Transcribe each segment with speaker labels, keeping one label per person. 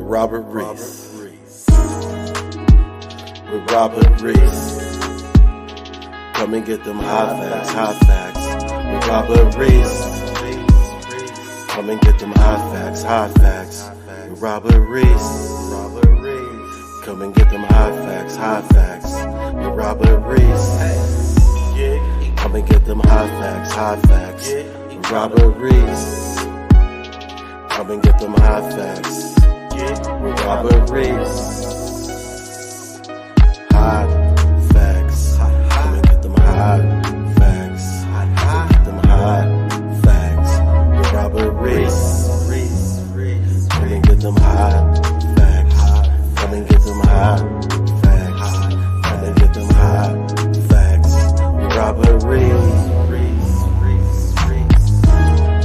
Speaker 1: Robert Reese. With Robert Reese. Come and get them hot facts. With Robert Reese. Come and get them hot facts. With Robert Reese. Come and get them hot facts. With Robert Reese. Come and get them hot facts. With Robert Reese. Come and get them hot facts. With Robert Reese. Hot facts. Come and get them hot facts. Come and get them hot facts. With Robert Reese. Come and get them hot facts. Come and get them hot facts. Come and get them hot facts. With Robert Reese.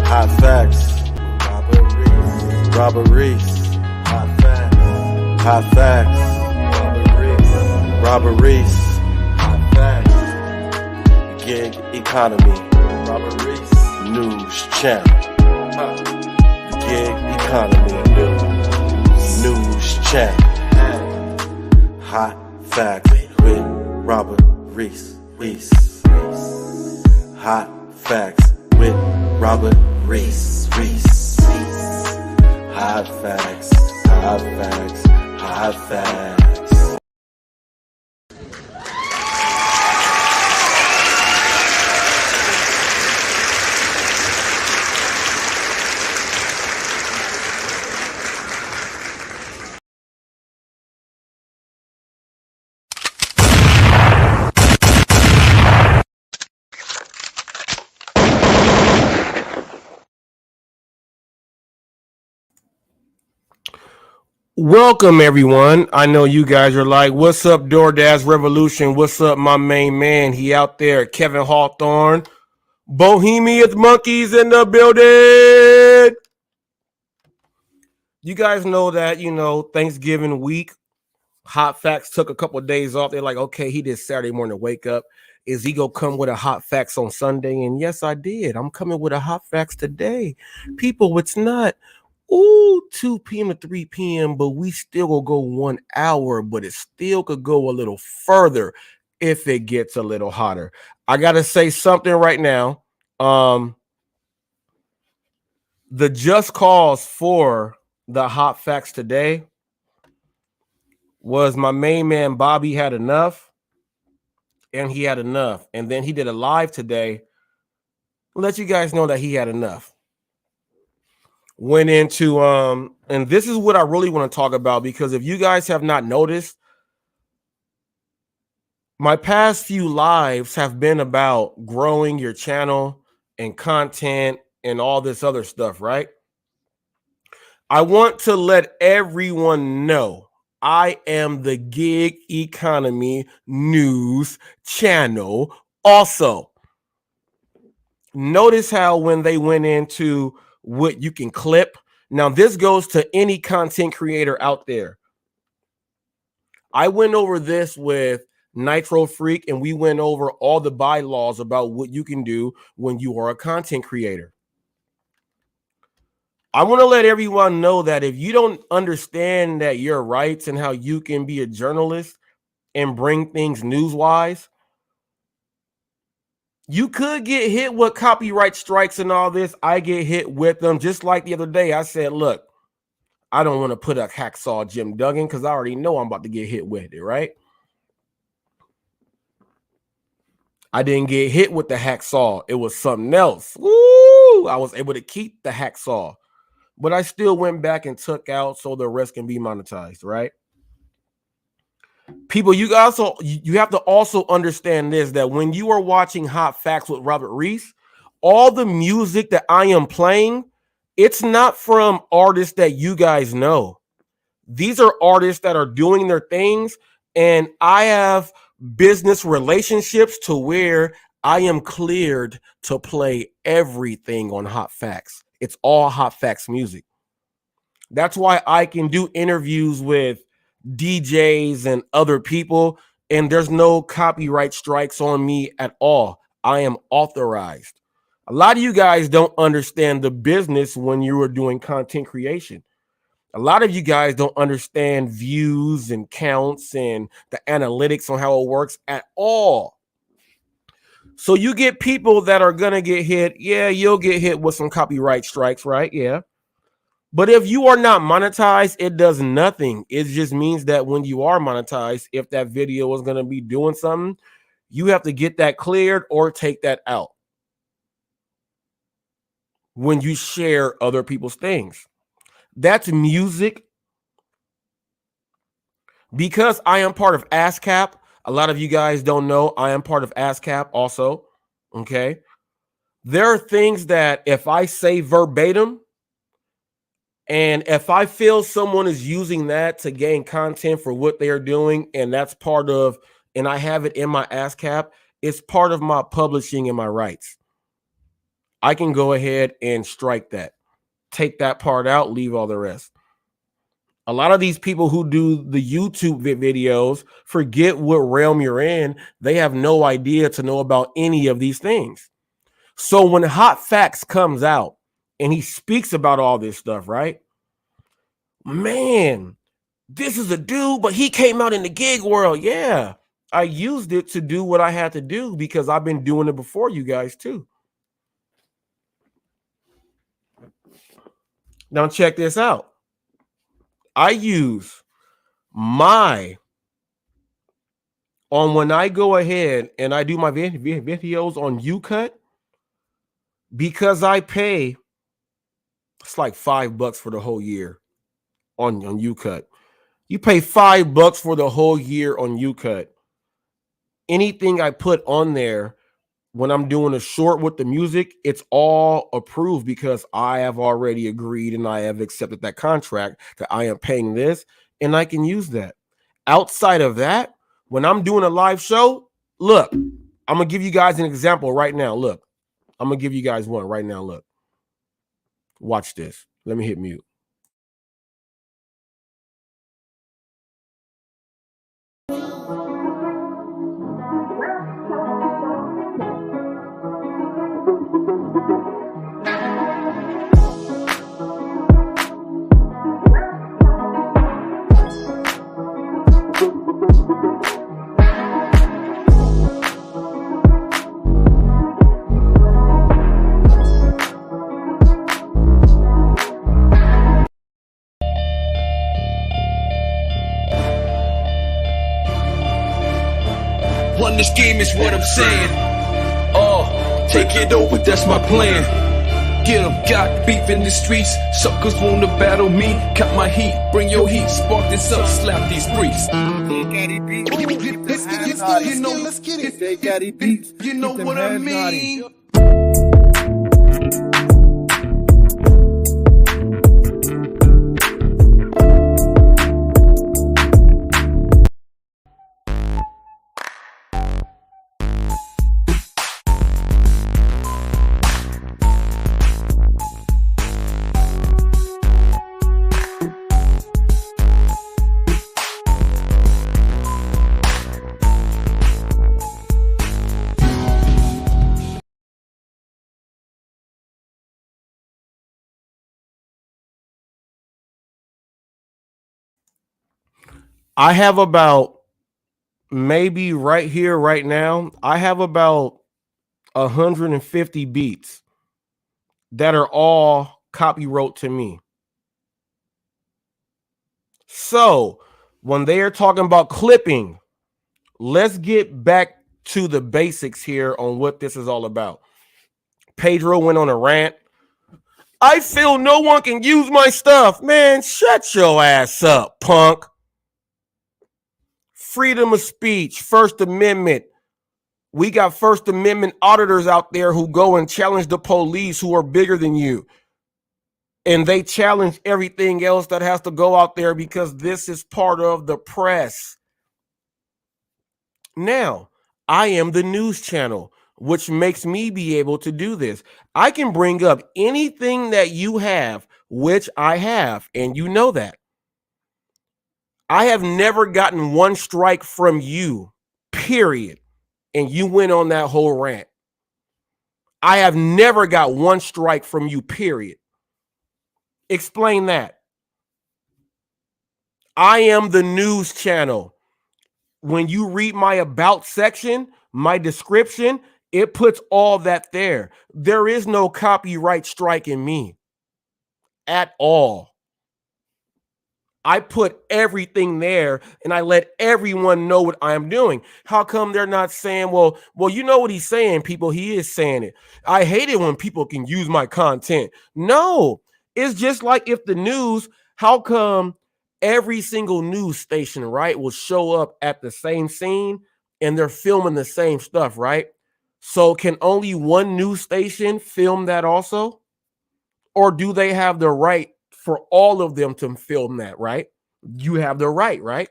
Speaker 1: Hot facts. Robert Reese. Hot facts. Hot facts. Robert Reese. Hot facts. Gig economy. Robert Reese. News channel. Gig economy. News channel. Hot facts with Robert Reese. Hot facts with Robert Reese. Hot facts. Welcome, everyone. I know you guys are like, what's up, DoorDash Revolution? What's up, my main man? He out there, Kevin Hawthorne. Bohemian Monkeys in the building. You guys know that, Thanksgiving week, Hot Facts took a couple of days off. They're like, okay, he did Saturday morning wake up. Is he going to come with a Hot Facts on Sunday? And yes, I did. I'm coming with a Hot Facts today. People, it's not 2 p.m. to 3 p.m., but we still will go 1 hour, but it still could go a little further if it gets a little hotter. I got to say something right now. The just cause for the Hot Facts today was my main man, Bobby, had enough, and he had enough. And then he did a live today. Let you guys know that he had enough. Went into and this is what I really want to talk about, because if you guys have not noticed, my past few lives have been about growing your channel and content and all this other stuff, right? I want to let everyone know I am the Gig Economy News channel also. Notice how when they went into what you can clip. Now, this goes to any content creator out there. I went over this with Nitro Freak, and we went over all the bylaws about what you can do when you are a content creator. I want to let everyone know that if you don't understand that your rights and how you can be a journalist and bring things news-wise, you could get hit with copyright strikes and all this. I get hit with them. Just like the other day, I said, look, I don't want to put a hacksaw Jim Duggan because I already know I'm about to get hit with it, right? I didn't get hit with the hacksaw. It was something else. Woo! I was able to keep the hacksaw, but I still went back and took out so the rest can be monetized, right? People, you have to also understand this, that when you are watching Hot Facts with Robert Reese, all the music that I am playing, it's not from artists that you guys know. These are artists that are doing their things, and I have business relationships to where I am cleared to play everything on Hot Facts. It's all Hot Facts music. That's why I can do interviews with DJs and other people, and there's no copyright strikes on me at all. I am authorized. A lot of you guys don't understand the business when you are doing content creation. A lot of you guys don't understand views and counts and the analytics on how it works at all. So you get people that are going to get hit. Yeah, you'll get hit with some copyright strikes, right? Yeah. But if you are not monetized, it does nothing. It just means that when you are monetized, if that video is going to be doing something, you have to get that cleared or take that out when you share other people's things. That's music. Because I am part of ASCAP, a lot of you guys don't know I am part of ASCAP also. Okay. There are things that if I say verbatim, and if I feel someone is using that to gain content for what they are doing, and that's part of, and I have it in my ASCAP, it's part of my publishing and my rights. I can go ahead and strike that, take that part out, leave all the rest. A lot of these people who do the YouTube videos forget what realm you're in. They have no idea to know about any of these things. So when Hot Facts comes out and he speaks about all this stuff, right? Man, this is a dude, but he came out in the gig world. Yeah, I used it to do what I had to do because I've been doing it before you guys too. Now check this out. I use my on when I go ahead and I do my videos on UCut, because I pay, it's like $5 for the whole year on UCut. You pay $5 for the whole year on UCut. Anything I put on there when I'm doing a short with the music, it's all approved because I have already agreed and I have accepted that contract that I am paying this and I can use that. Outside of that, when I'm doing a live show, look, I'm going to give you guys an example right now. Look, I'm going to give you guys one right now. Look, watch this. Let me hit mute.
Speaker 2: Won this game is what I'm saying. Take it over, that's my plan. Get 'em, got beef in the streets. Suckers wanna battle me. Cut my heat, bring your heat. Spark this up, slap these freaks.
Speaker 3: Let's get it.
Speaker 2: You know what I mean.
Speaker 1: I have about, maybe right here, right now, I have about 150 beats that are all copyright to me. So when they are talking about clipping, let's get back to the basics here on what this is all about. Pedro went on a rant. I feel no one can use my stuff. Man, shut your ass up, punk. Freedom of speech, First Amendment. We got First Amendment auditors out there who go and challenge the police who are bigger than you. And they challenge everything else that has to go out there because this is part of the press. Now, I am the news channel, which makes me be able to do this. I can bring up anything that you have, which I have, and you know that. I have never gotten one strike from you, period. And you went on that whole rant. I have never got one strike from you, period. Explain that. I am the news channel. When you read my about section, my description, it puts all that there. There is no copyright strike in me at all. I put everything there and I let everyone know what I'm doing. How come they're not saying, well, you know what he's saying, people? He is saying it. I hate it when people can use my content. No, it's just like if the news, how come every single news station, right, will show up at the same scene and they're filming the same stuff, right? So can only one news station film that also? Or do they have the right for all of them to film that, right? You have the right, right?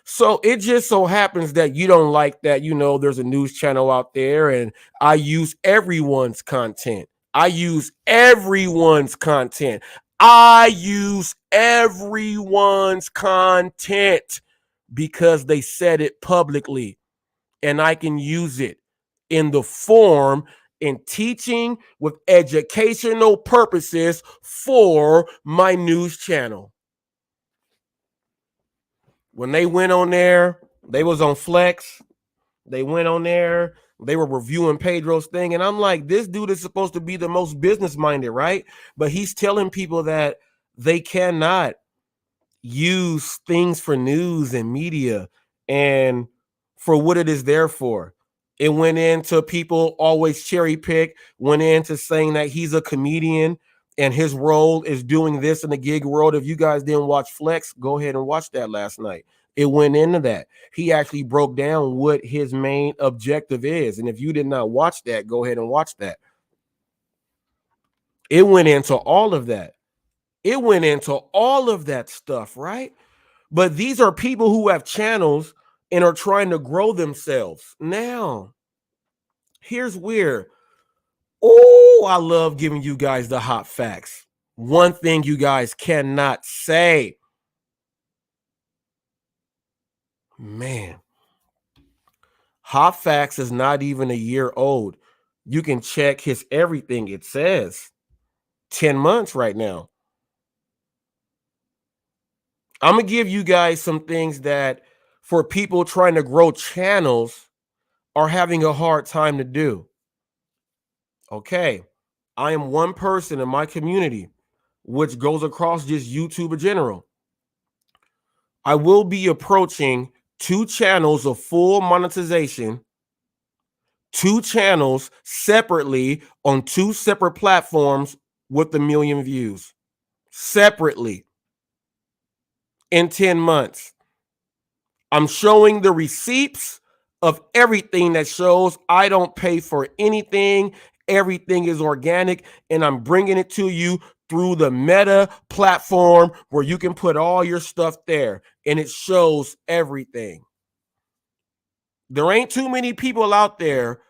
Speaker 1: So it just so happens that you don't like that, there's a news channel out there and I use everyone's content. I use everyone's content. I use everyone's content because they said it publicly and I can use it in the form in teaching with educational purposes for my news channel. When they went on there, they was on Flex. They went on there. They were reviewing Pedro's thing. And I'm like, this dude is supposed to be the most business minded, right? But he's telling people that they cannot use things for news and media and for what it is there for. It went into people always cherry pick, went into saying that he's a comedian and his role is doing this in the gig world. If you guys didn't watch Flex, go ahead and watch that last night. It went into that. He actually broke down what his main objective is. And if you did not watch that, go ahead and watch that. It went into all of that. It went into all of that stuff, right? But these are people who have channels and are trying to grow themselves. Now, here's where, oh, I love giving you guys the hot facts. One thing you guys cannot say. Man, hot facts is not even a year old. You can check his everything. It says 10 months right now. I'm going to give you guys some things that for people trying to grow channels are having a hard time to do. Okay, I am one person in my community, which goes across just YouTube in general. I will be approaching 2 channels of full monetization, 2 channels separately on 2 separate platforms with 1 million views separately in 10 months. I'm showing the receipts of everything that shows I don't pay for anything. Everything is organic, and I'm bringing it to you through the Meta platform where you can put all your stuff there, and it shows everything. There ain't too many people out there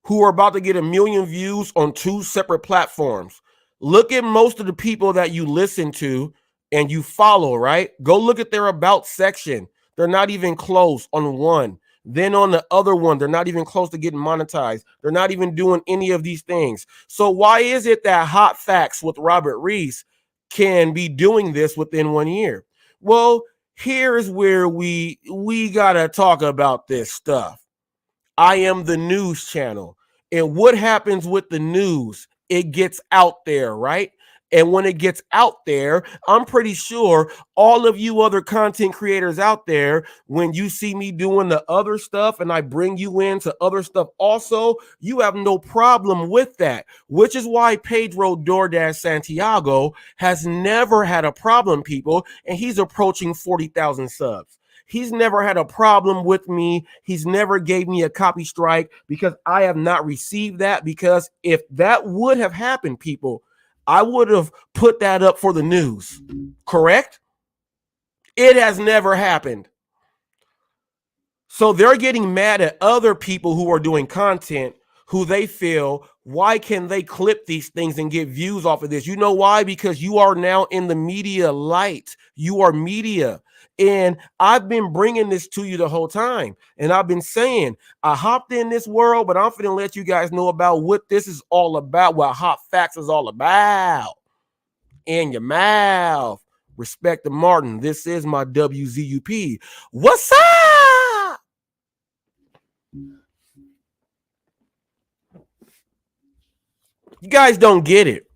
Speaker 1: who are about to get 1 million views on 2 separate platforms. Look at most of the people that you listen to and you follow, right? Go look at their about section. They're not even close on one. Then on the other one, they're not even close to getting monetized. They're not even doing any of these things. So why is it that Hot Facts with Robert Reese can be doing this within 1 year? Well, here's where we got to talk about this stuff. I am the news channel. And what happens with the news? It gets out there, right? And when it gets out there, I'm pretty sure all of you other content creators out there, when you see me doing the other stuff and I bring you into other stuff also, you have no problem with that, which is why Pedro DoorDash Santiago has never had a problem, people, and he's approaching 40,000 subs. He's never had a problem with me. He's never gave me a copy strike because I have not received that, because if that would have happened, people, I would have put that up for the news, correct? It has never happened. So they're getting mad at other people who are doing content who they feel, why can they clip these things and get views off of this? You know why? Because you are now in the media light. You are media. And I've been bringing this to you the whole time. And I've been saying, I hopped in this world, but I'm going to let you guys know about what this is all about, what Hot Facts is all about. In your mouth. Respect to Martin. This is my WZUP. What's up? You guys don't get it.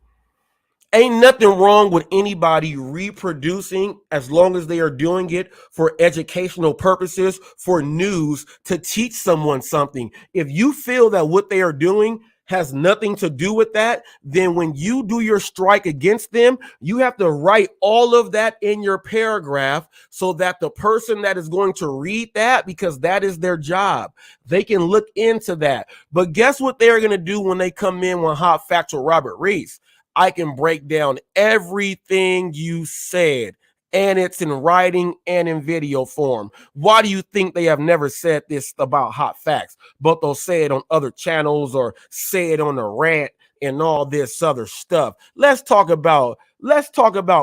Speaker 1: Ain't nothing wrong with anybody reproducing as long as they are doing it for educational purposes, for news, to teach someone something. If you feel that what they are doing has nothing to do with that, then when you do your strike against them, you have to write all of that in your paragraph so that the person that is going to read that, because that is their job, they can look into that. But guess what they're going to do when they come in with Hot Facts with Robert Reese? I can break down everything you said, and it's in writing and in video form. Why do you think they have never said this about Hot Facts, but they'll say it on other channels or say it on a rant and all this other stuff? Let's talk about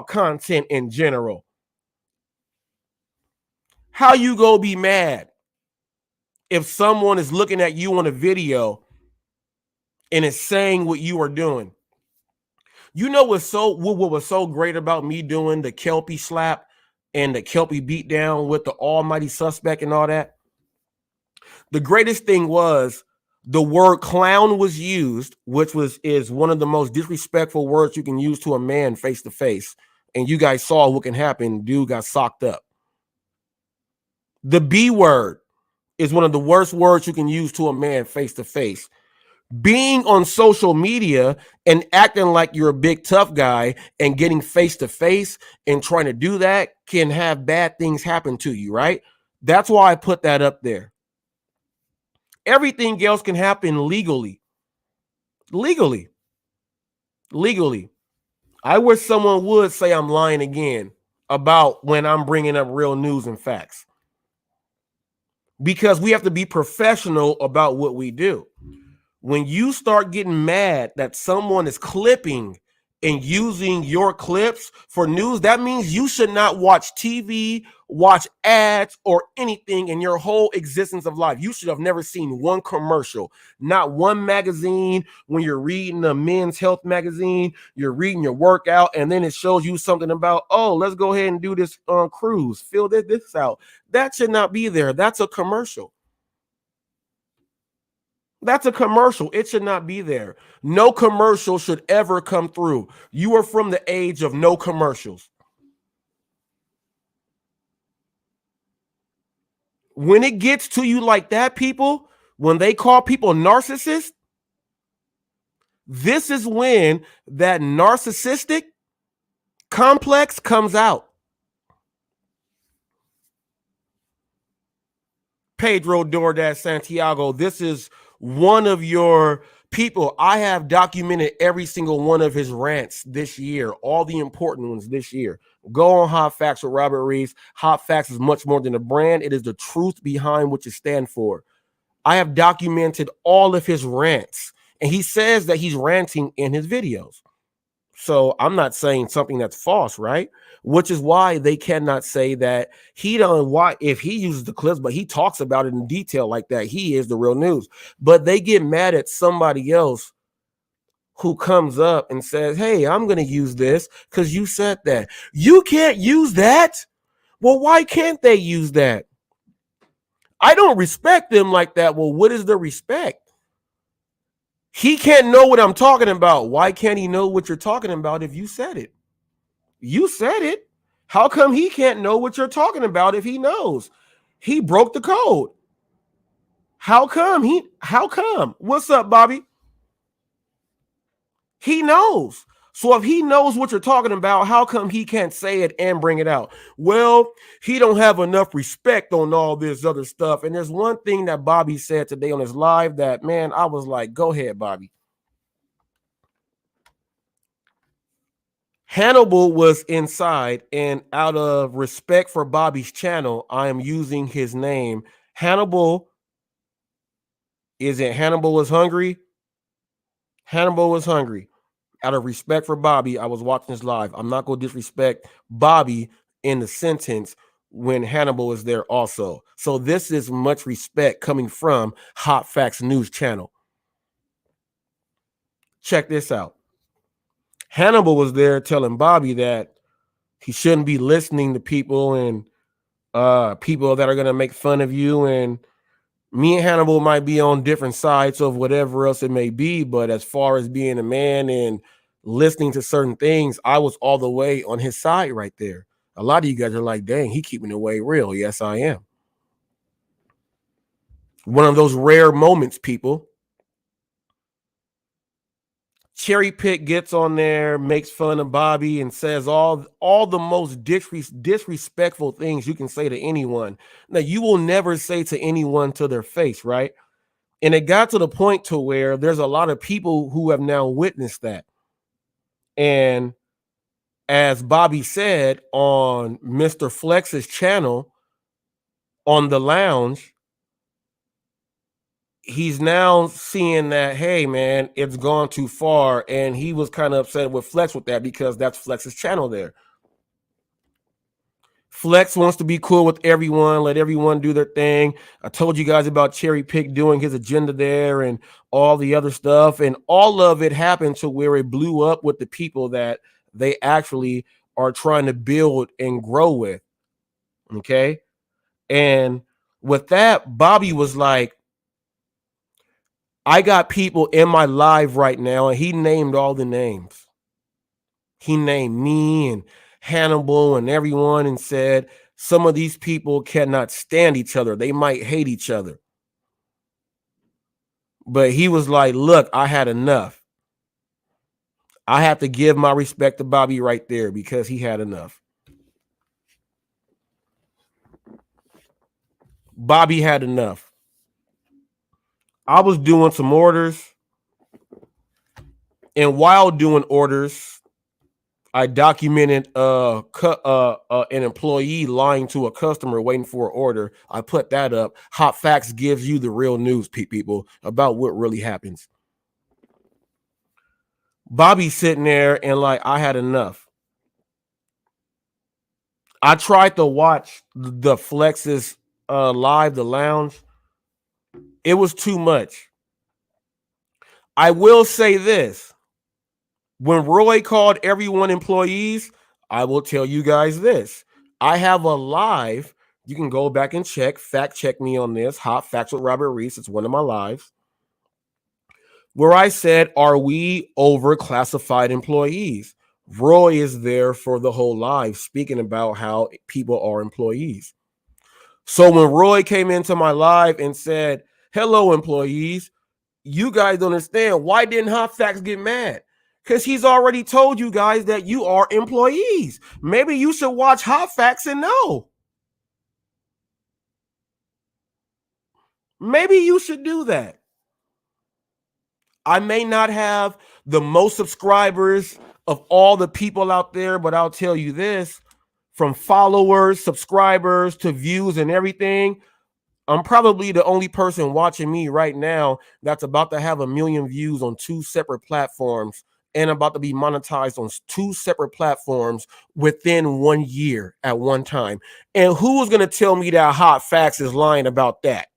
Speaker 1: content in general. How you go be mad if someone is looking at you on a video and is saying what you are doing? You know what was so great about me doing the Kelpie slap and the Kelpie beatdown with the almighty suspect and all that? The greatest thing was the word clown was used, which is one of the most disrespectful words you can use to a man face to face. And you guys saw what can happen. Dude got socked up. The B word is one of the worst words you can use to a man face to face. Being on social media and acting like you're a big tough guy and getting face to face and trying to do that can have bad things happen to you, right? That's why I put that up there. Everything else can happen legally. Legally. I wish someone would say I'm lying again about when I'm bringing up real news and facts, because we have to be professional about what we do. When you start getting mad that someone is clipping and using your clips for news, that means you should not watch TV, watch ads, or anything in your whole existence of life. You should have never seen one commercial, not one magazine. When you're reading a men's health magazine, you're reading your workout, and then it shows you something about, oh, let's go ahead and do this cruise, fill this out. That should not be there. That's a commercial. That's a commercial. It should not be there. No commercial should ever come through. You are from the age of no commercials. When it gets to you like that, people, when they call people narcissists, this is when that narcissistic complex comes out. Pedro DoorDash Santiago, this is one of your people. I have documented every single one of his rants this year, all the important ones this year. Go on Hot Facts with Robert Reese. Hot Facts is much more than a brand. It is the truth behind what you stand for. I have documented all of his rants, and he says that he's ranting in his videos. So I'm not saying something that's false, right? Which is why they cannot say that he don't, why if he uses the clips, but he talks about it in detail like that, he is the real news. But they get mad at somebody else who comes up and says, hey, I'm going to use this because you said that. You can't use that. Well, why can't they use that? I don't respect them like that. Well, what is the respect? He can't know what I'm talking about. Why can't he know what you're talking about if you said it? You said it. How come he can't know what you're talking about if he knows? He broke the code. How come? What's up, Bobby? He knows. So if he knows what you're talking about, how come he can't say it and bring it out? Well, he don't have enough respect on all this other stuff. And there's one thing that Bobby said today on his live that, man, I was like, go ahead, Bobby. Hannibal was inside, and out of respect for Bobby's channel, I am using his name. Hannibal, is it Hannibal was hungry? Hannibal was hungry. Out of respect for Bobby, I was watching this live. I'm not going to disrespect Bobby in the sentence when Hannibal is there also. So this is much respect coming from Hot Facts News channel. Check this out. Hannibal was there telling Bobby that He shouldn't be listening to people and people that are going to make fun of you. And me and Hannibal might be on different sides of whatever else it may be, but as far as being a man and listening to certain things, I was all the way on his side right there. A lot of you guys are like, dang, he keeping it way real. Yes, I am. One of those rare moments, people. Cherry Pick gets on there, makes fun of Bobby, and says all the most disrespectful things you can say to anyone. Now, you will never say to anyone to their face, right? And it got to the point to where there's a lot of people who have now witnessed that. And as Bobby said on Mr. Flex's channel on the lounge, he's now seeing that, hey, man, it's gone too far. And he was kind of upset with Flex with that because that's Flex's channel there. Flex wants to be cool with everyone, let everyone do their thing. I told you guys about Cherry Pick doing his agenda there and all the other stuff. And all of it happened to where it blew up with the people that they actually are trying to build and grow with. Okay. And with that, Bobby was like, I got people in my live right now, and he named all the names. He named me and Hannibal and everyone and said, some of these people cannot stand each other. They might hate each other. But he was like, look, I had enough. I have to give my respect to Bobby right there because he had enough. Bobby had enough. I was doing some orders. And while doing orders, I documented an employee lying to a customer waiting for an order. I put that up. Hot Facts gives you the real news, people, about what really happens. Bobby's sitting there and like, I had enough. I tried to watch the Flex's live, the lounge. It was too much. I will say this. When Roy called everyone employees, I will tell you guys this. I have a live. You can go back and fact check me on this. Hot Facts with Robert Reese. It's one of my lives. Where I said, are we overclassified employees? Roy is there for the whole live speaking about how people are employees. So when Roy came into my live and said, hello, employees, you guys don't understand. Why didn't Hot Facts get mad? Because he's already told you guys that you are employees. Maybe you should watch Hot Facts and know. Maybe you should do that. I may not have the most subscribers of all the people out there, but I'll tell you this, from followers, subscribers to views and everything, I'm probably the only person watching me right now that's about to have 1 million views on 2 separate platforms and about to be monetized on 2 separate platforms within 1 year at one time. And who is going to tell me that Hot Facts is lying about that?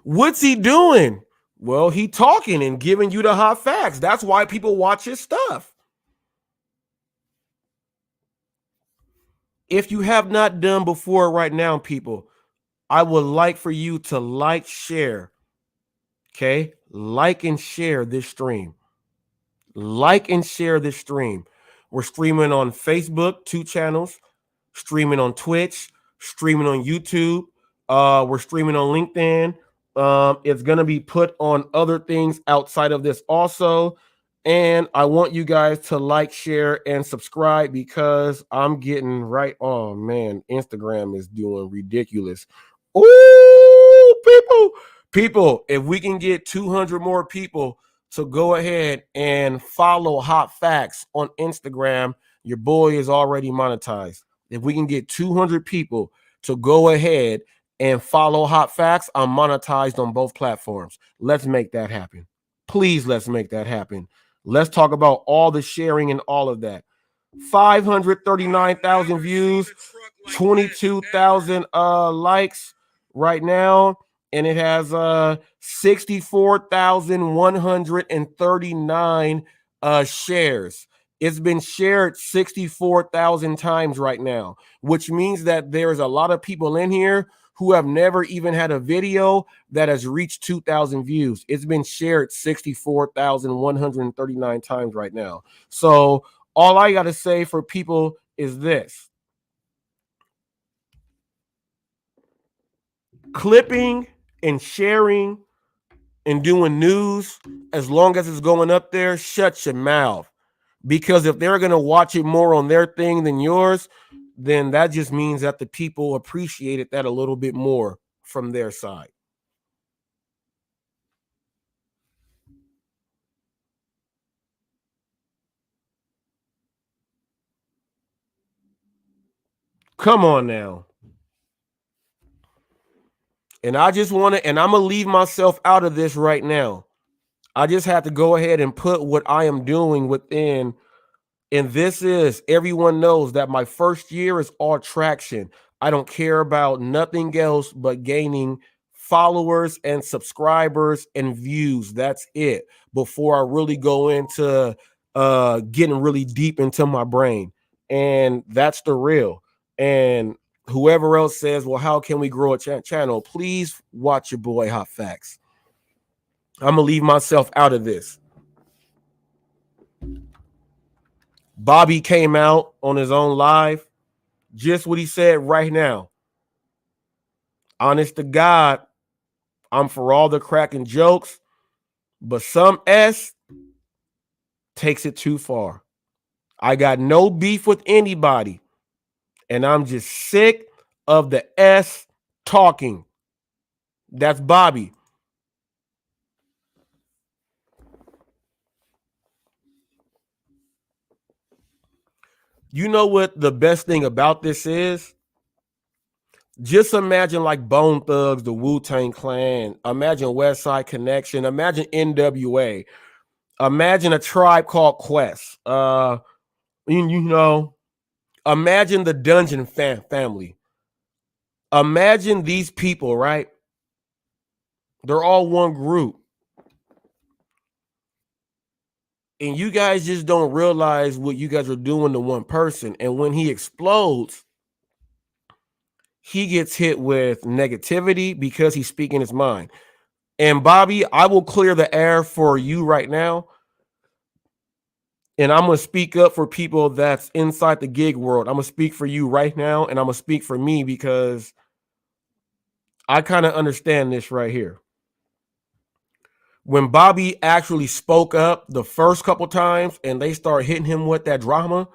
Speaker 1: What's he doing? Well, he talking and giving you the hot facts. That's why people watch his stuff. If you have not done before right now, people, I would like for you to like, share. Okay? Like and share this stream. Like and share this stream. We're streaming on Facebook, 2 channels, streaming on Twitch, streaming on YouTube. We're streaming on LinkedIn. It's going to be put on other things outside of this also. And I want you guys to like, share, and subscribe because I'm getting right. Oh, man, Instagram is doing ridiculous. Ooh, people, if we can get 200 more people to go ahead and follow Hot Facts on Instagram, your boy is already monetized. If we can get 200 people to go ahead and follow Hot Facts, I'm monetized on both platforms. Let's make that happen. Please, let's make that happen. Let's talk about all the sharing and all of that. 539,000 views, 22,000 likes right now, and it has 64,139 shares. It's been shared 64,000 times right now, which means that there's a lot of people in here who have never even had a video that has reached 2,000 views. It's been shared 64,139 times right now. So all I got to say for people is this. Clipping and sharing and doing news, as long as it's going up there, shut your mouth. Because if they're going to watch it more on their thing than yours, then that just means that the people appreciated that a little bit more from their side. Come on now. And I just want to, and I'm going to leave myself out of this right now. I just have to go ahead and put what I am doing within. And this is, everyone knows that my first year is all traction. I don't care about nothing else but gaining followers and subscribers and views. That's it. Before I really go into getting really deep into my brain. And that's the real. And whoever else says, well, how can we grow a channel? Please watch your boy Hot Facts. I'm going to leave myself out of this. Bobby came out on his own live. Just what he said right now. Honest to God, I'm for all the cracking jokes, but some S takes it too far. I got no beef with anybody, and I'm just sick of the S talking. That's Bobby. You know what the best thing about this is? Just imagine like Bone Thugs, the Wu-Tang Clan. Imagine West Side Connection. Imagine NWA. Imagine a Tribe Called Quest. You know, imagine the Dungeon family. Imagine these people, right? They're all one group. And you guys just don't realize what you guys are doing to one person. And when he explodes, he gets hit with negativity because he's speaking his mind. And Bobby, I will clear the air for you right now. And I'm going to speak up for people that's inside the gig world. I'm going to speak for you right now. And I'm going to speak for me because I kind of understand this right here. When Bobby actually spoke up the first couple times and they start hitting him with that drama,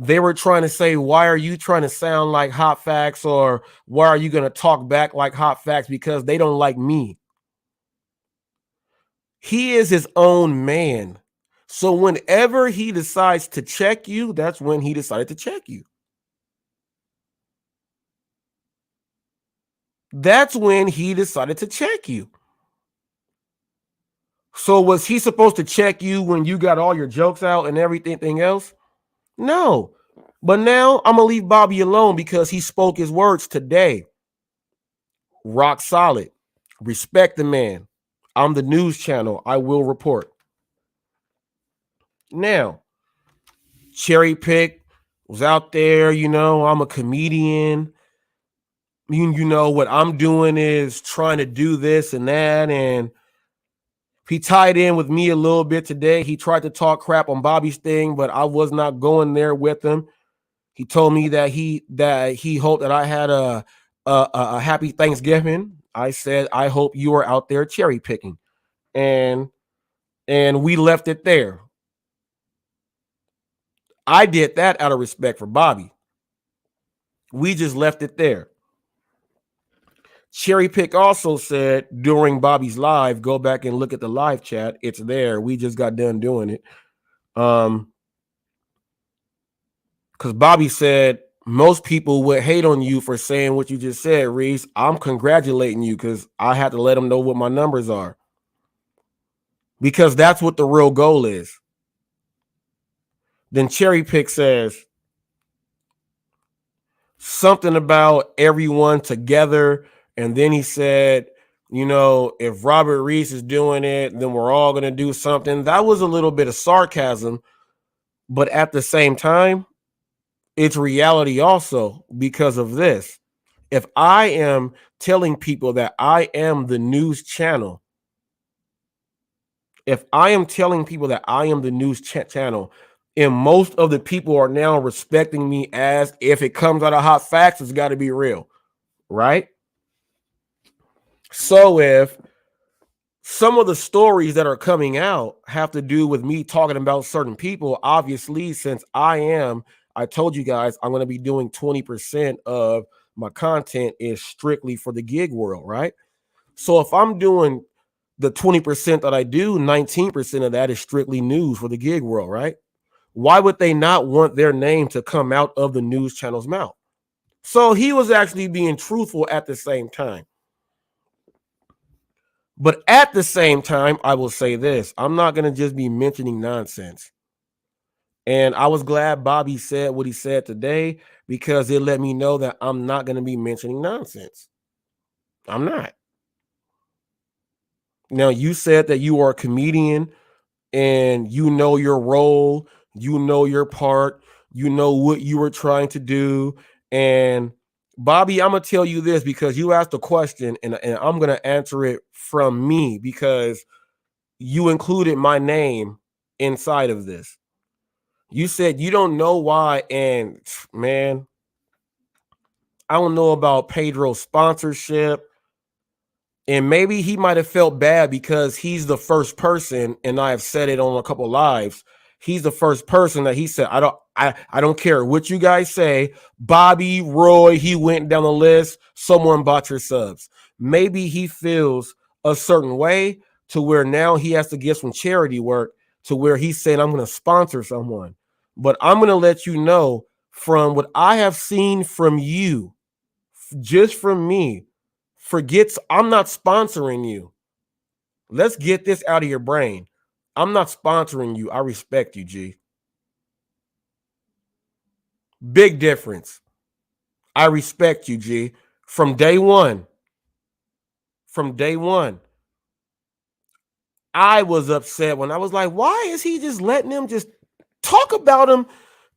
Speaker 1: they were trying to say, why are you trying to sound like Hot Facts, or why are you going to talk back like Hot Facts? Because they don't like me. He is his own man. So whenever he decides to check you, that's when he decided to check you. That's when he decided to check you. So was he supposed to check you when you got all your jokes out and everything else? No. But now I'm going to leave Bobby alone because he spoke his words today. Rock solid. Respect the man. I'm the news channel. I will report. Now, Cherry Pick was out there, you know, I'm a comedian. You know, what I'm doing is trying to do this and that. And he tied in with me a little bit today. He tried to talk crap on Bobby's thing, but I was not going there with him. He told me that he hoped that I had a happy Thanksgiving. I said, I hope you are out there cherry picking. And we left it there. I did that out of respect for Bobby. We just left it there. Cherry Pick also said during Bobby's live, go back and look at the live chat. It's there. We just got done doing it. Because Bobby said most people would hate on you for saying what you just said, Reese. I'm congratulating you because I had to let them know what my numbers are. Because that's what the real goal is. Then Cherry Pick says something about everyone together. And then he said, if Robert Reese is doing it, then we're all going to do something. That was a little bit of sarcasm, but at the same time, it's reality also because of this. If I am telling people that I am the news channel, if I am telling people that I am the news channel, and most of the people are now respecting me as if it comes out of hot facts, it's got to be real, right? So if some of the stories that are coming out have to do with me talking about certain people, obviously, since I told you guys I'm going to be doing 20% of my content is strictly for the gig world, right? So if I'm doing the 20% that I do, 19% of that is strictly news for the gig world, right? Why would they not want their name to come out of the news channel's mouth? So he was actually being truthful at the same time. But at the same time, I will say this. I'm not going to just be mentioning nonsense. And I was glad Bobby said what he said today because it let me know that I'm not going to be mentioning nonsense. I'm not. Now, you said that you are a comedian and you know your role, you know your part, you know what you were trying to do. And Bobby, I'm going to tell you this because you asked a question and I'm going to answer it from me because you included my name inside of this. You said you don't know why. And man, I don't know about Pedro's sponsorship. And maybe he might have felt bad because he's the first person, and I have said it on a couple lives. He's the first person that he said, I don't care what you guys say. Bobby, Roy, he went down the list. Someone bought your subs. Maybe he feels a certain way to where now he has to get some charity work to where he's saying, I'm going to sponsor someone. But I'm going to let you know from what I have seen from you, just from me, forgets I'm not sponsoring you. Let's get this out of your brain. I'm not sponsoring you. I respect you, G. Big difference. I respect you, G. From day one. From day one. I was upset when I was like, why is he just letting him just talk about him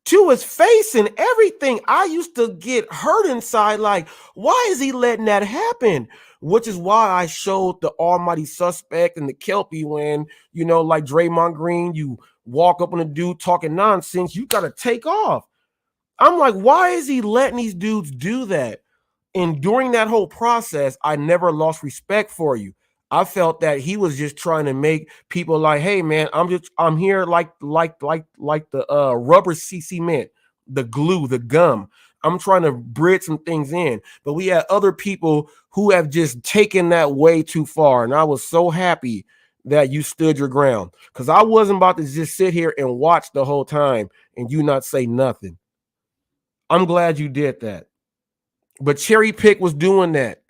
Speaker 1: to his face and everything? I used to get hurt inside. Like, why is he letting that happen? Which is why I showed the almighty suspect and the Kelpie when, like Draymond Green, you walk up on a dude talking nonsense, you got to take off. I'm like, why is he letting these dudes do that? And during that whole process, I never lost respect for you. I felt that he was just trying to make people like, hey man, I'm here like the rubber cement, the glue, the gum. I'm trying to bridge some things in. But we had other people who have just taken that way too far. And I was so happy that you stood your ground because I wasn't about to just sit here and watch the whole time and you not say nothing. I'm glad you did that. But Cherry Pick was doing that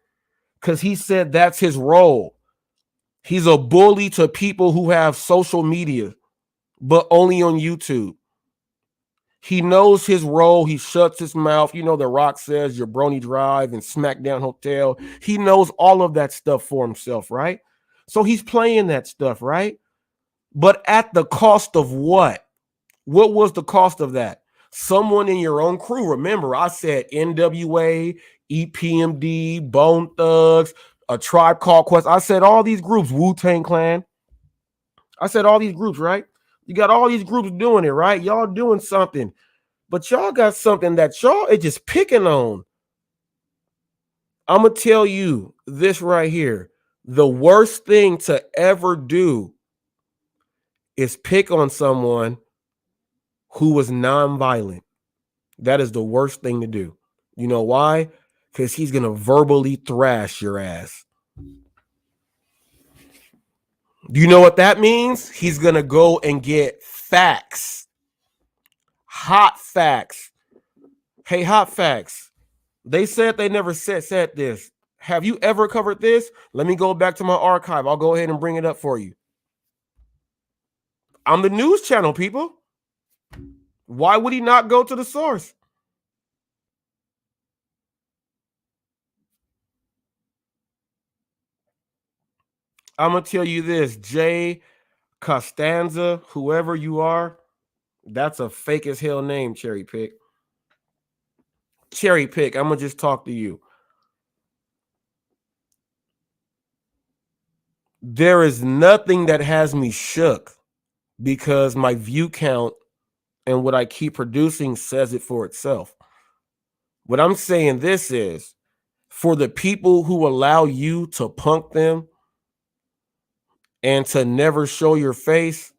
Speaker 1: because he said that's his role. He's a bully to people who have social media, but only on YouTube. He knows his role. He shuts his mouth. The Rock says Jabroni Drive and SmackDown Hotel. He knows all of that stuff for himself, right? So he's playing that stuff, right? But at the cost of what? What was the cost of that? Someone in your own crew. Remember, I said NWA, EPMD, Bone Thugs, A Tribe Called Quest. I said all these groups, Wu-Tang Clan. I said all these groups, right? You got all these groups doing it, right? Y'all doing something. But y'all got something that y'all are just picking on. I'm going to tell you this right here. The worst thing to ever do is pick on someone who was nonviolent. That is the worst thing to do. You know why? Because he's going to verbally thrash your ass. Do you know what that means? He's going to go and get facts. Hot facts. Hey, hot facts. They said they never said this. Have you ever covered this? Let me go back to my archive. I'll go ahead and bring it up for you. I'm the news channel, people. Why would he not go to the source? I'm gonna tell you this, Jay Costanza, whoever you are, that's a fake as hell name, Cherry Pick. Cherry Pick, I'm gonna just talk to you. There is nothing that has me shook because my view count and what I keep producing says it for itself. What I'm saying this is for the people who allow you to punk them and to never show your face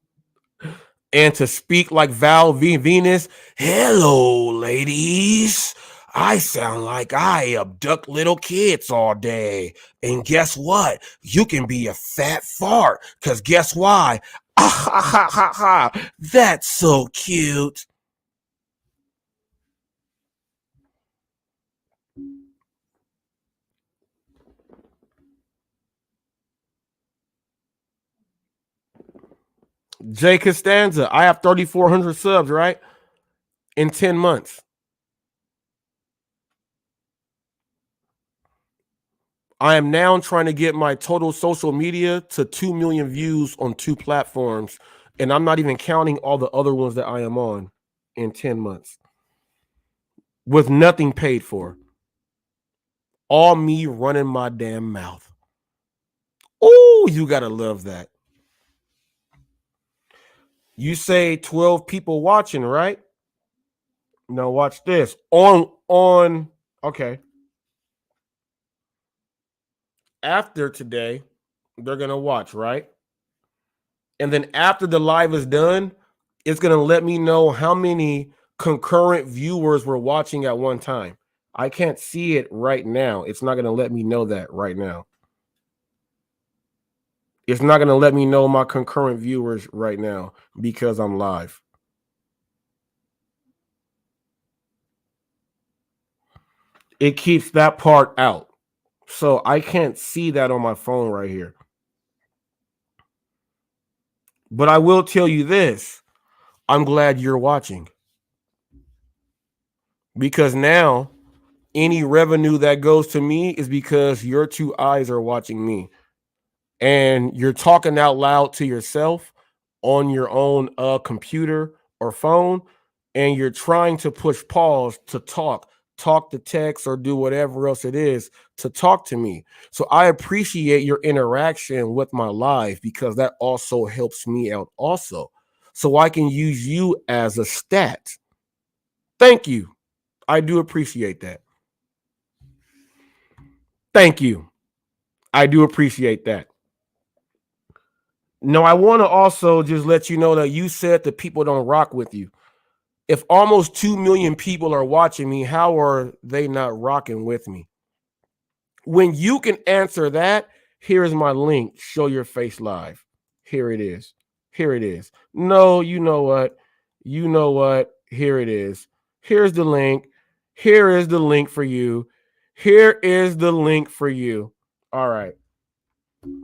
Speaker 1: and to speak like Val Venus, hello, ladies. I sound like I abduct little kids all day. And guess what? You can be a fat fart. Because guess why? Ah, ha, ha, ha, ha. That's so cute. Jay Costanza, I have 3,400 subs, right? In 10 months. I am now trying to get my total social media to 2 million views on 2 platforms. And I'm not even counting all the other ones that I am on in 10 months with nothing paid for. All me running my damn mouth. Oh, you got to love that. You say 12 people watching, right? Now watch this. Okay. After today, they're going to watch, right? And then after the live is done, it's going to let me know how many concurrent viewers were watching at one time. I can't see it right now. It's not going to let me know that right now. It's not going to let me know my concurrent viewers right now because I'm live. It keeps that part out. So I can't see that on my phone right here. But I will tell you this. I'm glad you're watching. Because now any revenue that goes to me is because your 2 eyes are watching me. And you're talking out loud to yourself on your own computer or phone, and you're trying to push pause to talk to text or do whatever else it is to talk to me. So I appreciate your interaction with my live because that also helps me out also. So I can use you as a stat. Thank you. I do appreciate that. Thank you. I do appreciate that. No, I want to also just let you know that you said that people don't rock with you. If almost 2 million people are watching me, how are they not rocking with me? When you can answer that, here's my link. Show your face live. Here it is. Here it is. No, you know what? You know what? Here it is. Here's the link. Here is the link for you. Here is the link for you. All right.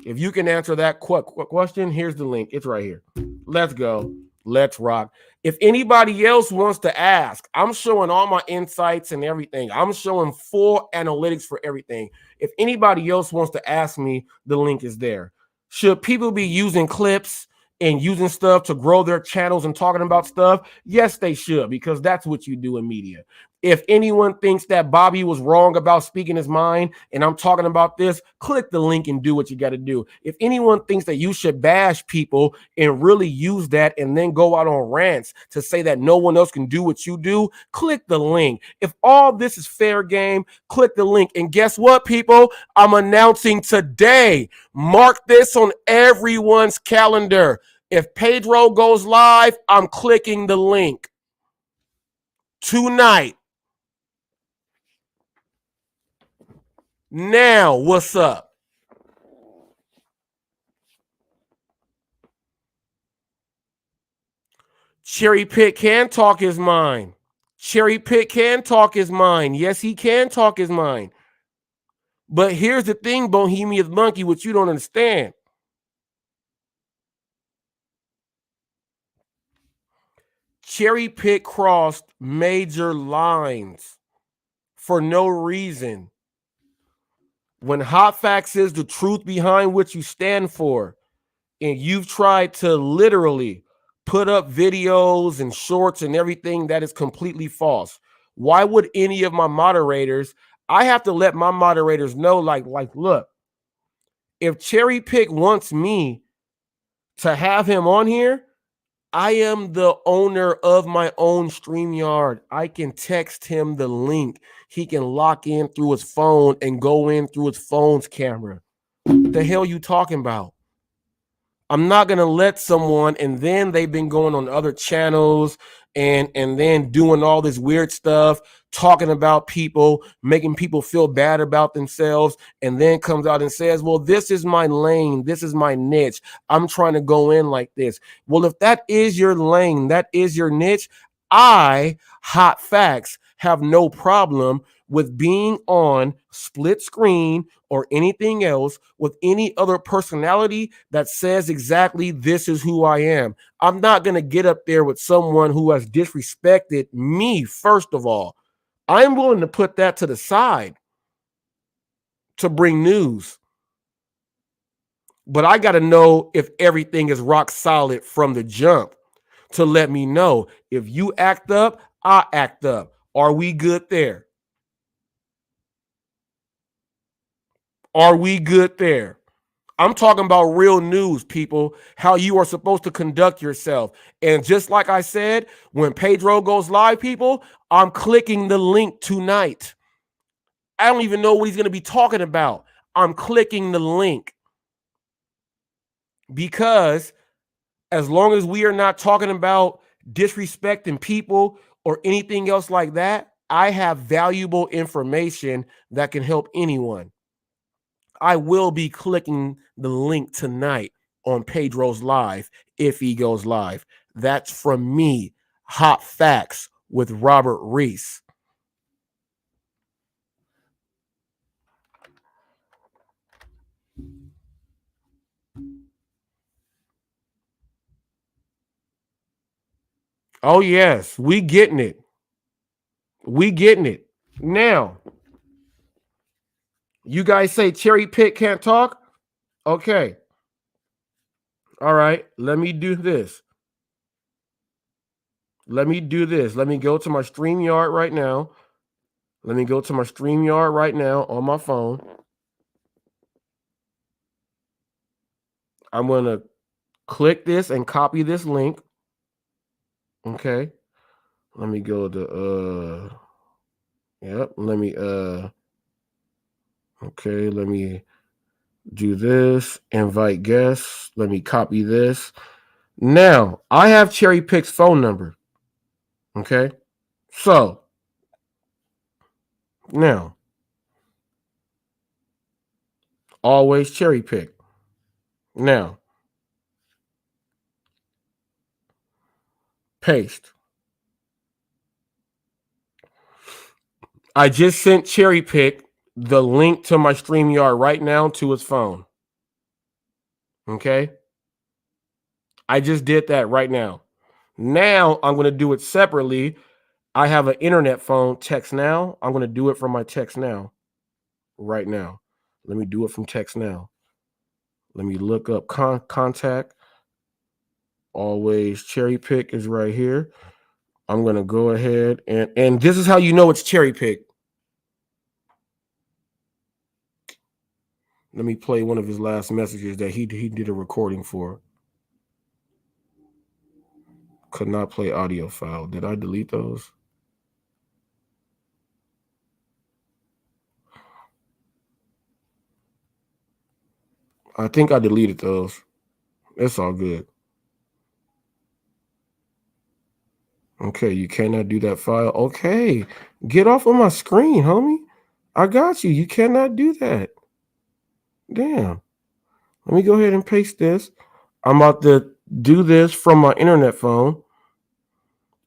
Speaker 1: If you can answer that question, here's the link. It's right here. Let's go. Let's rock. If anybody else wants to ask, I'm showing all my insights and everything. I'm showing full analytics for everything. If anybody else wants to ask me, the link is there. Should people be using clips and using stuff to grow their channels and talking about stuff? Yes, they should, because that's what you do in media. If anyone thinks that Bobby was wrong about speaking his mind and I'm talking about this, click the link and do what you got to do. If anyone thinks that you should bash people and really use that and then go out on rants to say that no one else can do what you do, click the link. If all this is fair game, click the link. And guess what, people? I'm announcing today. Mark this on everyone's calendar. If Pedro goes live, I'm clicking the link tonight. Now, what's up? Cherry Pick can talk his mind. Cherry Pick can talk his mind. Yes, he can talk his mind. But here's the thing, Bohemian Monkey, what you don't understand. Cherry Pick crossed major lines for no reason. When hot facts is the truth behind what you stand for, and you've tried to literally put up videos and shorts and everything that is completely false, why would any of my moderators, I have to let my moderators know, like, look, if Cherry Pick wants me to have him on here, I am the owner of my own StreamYard. I can text him the link. He can lock in through his phone and go in through his phone's camera. What the hell you talking about? I'm not gonna let someone, and then they've been going on other channels and then doing all this weird stuff, talking about people, making people feel bad about themselves, and then comes out and says, well, this is my lane, this is my niche, I'm trying to go in like this. Well, if that is your lane, that is your niche, I, Hot Facts, have no problem with being on split screen or anything else with any other personality that says exactly this is who I am. I'm not going to get up there with someone who has disrespected me, first of all. I'm willing to put that to the side to bring news. But I got to know if everything is rock solid from the jump to let me know. If you act up, I act up. Are we good there? Are we good there? I'm talking about real news, people, how you are supposed to conduct yourself. And just like I said, when Pedro goes live, people, I'm clicking the link tonight. I don't even know what he's going to be talking about. I'm clicking the link because as long as we are not talking about disrespecting people or anything else like that, I have valuable information that can help anyone. I will be clicking the link tonight on Pedro's live if he goes live. That's from me, Hot Facts with Robert Reese. Oh, yes, we getting it. We getting it. Now, you guys say Cherry Pick can't talk? Okay. All right, let me do this. Let me do this. Let me go to my StreamYard right now. Let me go to my StreamYard right now on my phone. I'm going to click this and copy this link. Okay. Let me go to yep, let me okay, let me do this, invite guests, let me copy this. Now, I have Cherry Pick's phone number. Okay? So, now, always Cherry Pick. Now, paste. I just sent Cherry Pick the link to my StreamYard right now to his phone. Okay? I just did that right now. Now, I'm going to do it separately. I have an internet phone, text now. I'm going to do it from my text now right now. Let me do it from text now. Let me look up contact. Always Cherry Pick is right here. I'm going to go ahead and this is how you know it's Cherry Pick. Let me play one of his last messages that he did a recording for. Could not play audio file. Did I delete those? I think I deleted those. It's all good. Okay, you cannot do that file. Okay, get off of my screen, homie. I got you. You cannot do that. Damn. Let me go ahead and paste this. I'm about to do this from my internet phone.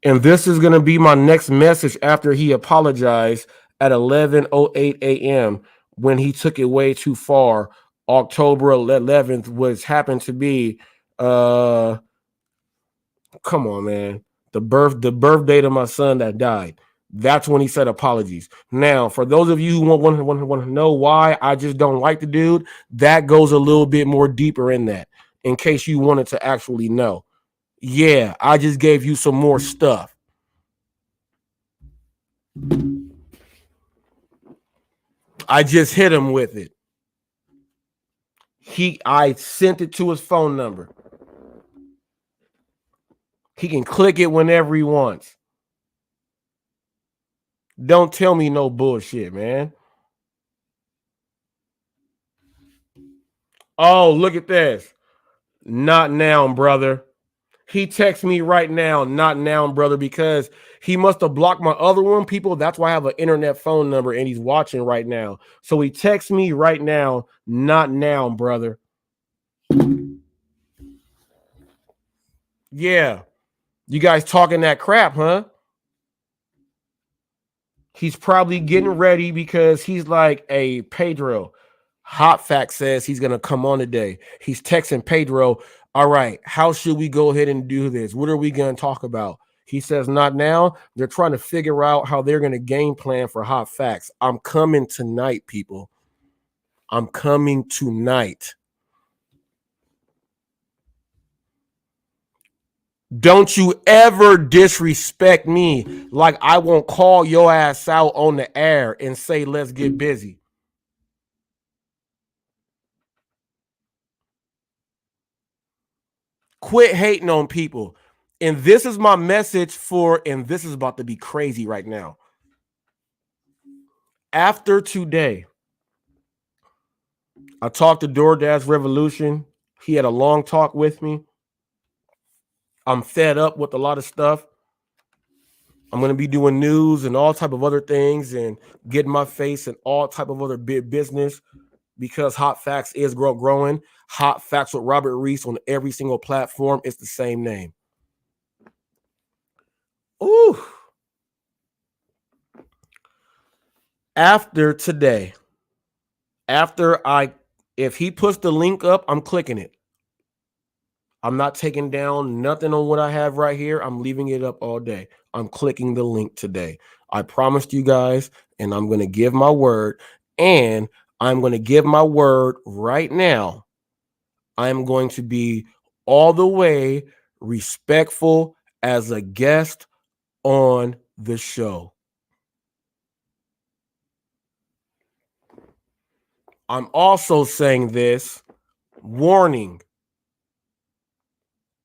Speaker 1: And this is going to be my next message after he apologized at 11:08 a.m. when he took it way too far. October 11th was happened to be come on, man. The birth date of my son that died. That's when he said apologies. Now, for those of you who want to know why I just don't like the dude, that goes a little bit more deeper in that, in case you wanted to actually know. Yeah, I just gave you some more stuff. I just hit him with it. I sent it to his phone number. He can click it whenever he wants. Don't tell me no bullshit, man. Oh, look at this. Not now, brother. He texts me right now, not now, brother, because he must have blocked my other one, people. That's why I have an internet phone number and he's watching right now. So he texts me right now, not now, brother. Yeah. You guys talking that crap, huh? He's probably getting ready because he's like, hey, Pedro, HotFacts says he's going to come on today. He's texting Pedro, all right, how should we go ahead and do this? What are we going to talk about? He says, not now. They're trying to figure out how they're going to game plan for HotFacts. I'm coming tonight, people. I'm coming tonight. Don't you ever disrespect me like I won't call your ass out on the air and say, let's get busy. Quit hating on people. And this is my message and this is about to be crazy right now. After today, I talked to DoorDash Revolution. He had a long talk with me. I'm fed up with a lot of stuff. I'm going to be doing news and all type of other things and getting my face in all type of other big business because HotFacts is growing. HotFacts with Robert Reese on every single platform. It's the same name. Ooh. After today, if he puts the link up, I'm clicking it. I'm not taking down nothing on what I have right here. I'm leaving it up all day. I'm clicking the link today. I promised you guys, and I'm going to give my word. And I'm going to give my word right now. I'm going to be all the way respectful as a guest on the show. I'm also saying this, warning.